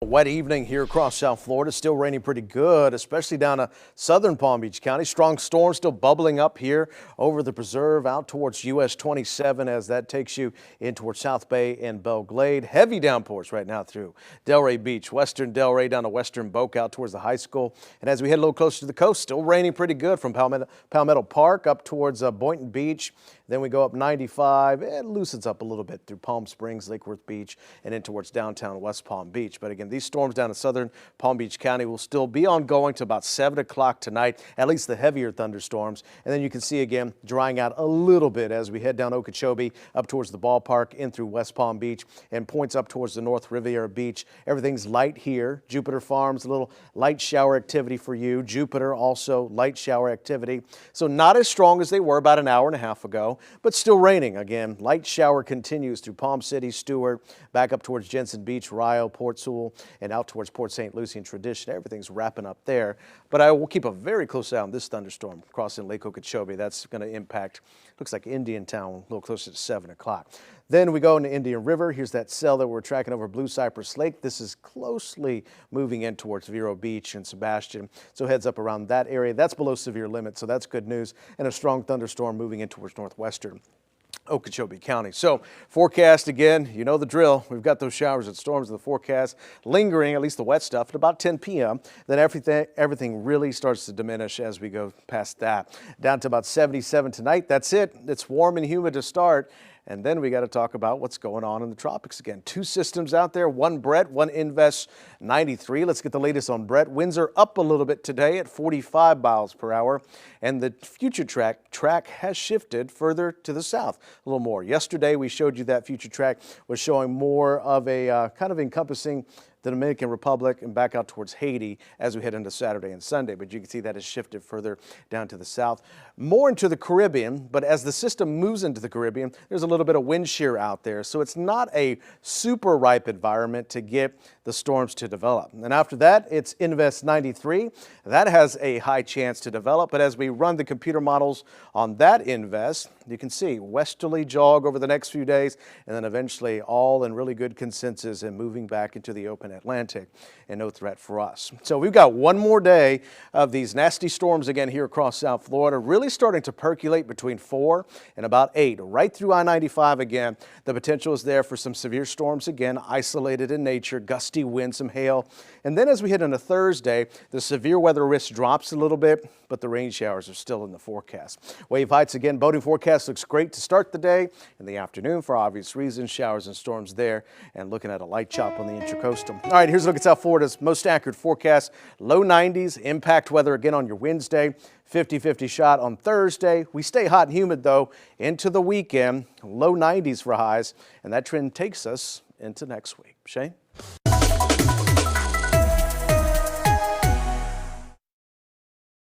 A wet evening here across South Florida, still raining pretty good, especially down to southern Palm Beach County. Strong storms still bubbling up here over the preserve out towards US 27 as that takes you in towards South Bay and Belle Glade. Heavy downpours right now through Delray Beach, western Delray down to western Boca out towards the high school. And as we head a little closer to the coast, still raining pretty good from Palmetto Park up towards Boynton Beach. Then we go up 95. It loosens up a little bit through Palm Springs, Lake Worth Beach, and in towards downtown West Palm Beach. But again, these storms down in southern Palm Beach County will still be ongoing to about 7 o'clock tonight, at least the heavier thunderstorms. And then you can see again drying out a little bit as we head down Okeechobee up towards the ballpark in through West Palm Beach and points up towards the North Riviera Beach. Everything's light here. Jupiter Farms, a little light shower activity for you. Jupiter also light shower activity. So not as strong as they were about an hour and a half ago, but still raining. Again, light shower continues through Palm City, Stewart, back up towards Jensen Beach, Rio, Port Sewell, and out towards Port St. Lucie and Tradition. Everything's wrapping up there. But I will keep a very close eye on this thunderstorm crossing Lake Okeechobee. That's going to impact, looks like Indiantown, a little closer to 7 o'clock. Then we go into Indian River. Here's that cell that we're tracking over Blue Cypress Lake. This is closely moving in towards Vero Beach and Sebastian. So heads up around that area. That's below severe limit, so that's good news. And a strong thunderstorm moving in towards northwestern Okeechobee County. So forecast again, you know the drill. We've got those showers and storms in the forecast lingering, at least the wet stuff, at about 10 p.m. Then everything really starts to diminish as we go past that. Down to about 77 tonight. That's it. It's warm and humid to start. And then we got to talk about what's going on in the tropics again. Two systems out there, one Brett, one Invest 93. Let's get the latest on Brett. Winds are up a little bit today at 45 miles per hour. And the future track has shifted further to the south a little more. Yesterday, we showed you that future track was showing more of a kind of encompassing the Dominican Republic and back out towards Haiti as we head into Saturday and Sunday. But you can see that has shifted further down to the south, more into the Caribbean. But as the system moves into the Caribbean, there's a little bit of wind shear out there. So it's not a super ripe environment to get the storms to develop. And after that, it's Invest 93. That has a high chance to develop. But as we run the computer models on that Invest, you can see westerly jog over the next few days, and then eventually all in really good consensus and moving back into the open Atlantic and no threat for us. So we've got one more day of these nasty storms again here across South Florida, really starting to percolate between 4 and about 8, right through I-95 again. The potential is there for some severe storms again, isolated in nature, gusty wind, some hail. And then as we hit into Thursday, the severe weather risk drops a little bit, but the rain showers are still in the forecast. Wave heights again, boating forecast looks great to start the day. In the afternoon, for obvious reasons, showers and storms there, and looking at a light chop on the intracoastal. All right, here's a look at South Florida's most accurate forecast. Low 90s, impact weather again on your Wednesday. 50-50 shot on Thursday. We stay hot and humid, though, into the weekend. Low 90s for highs, and that trend takes us into next week. Shane?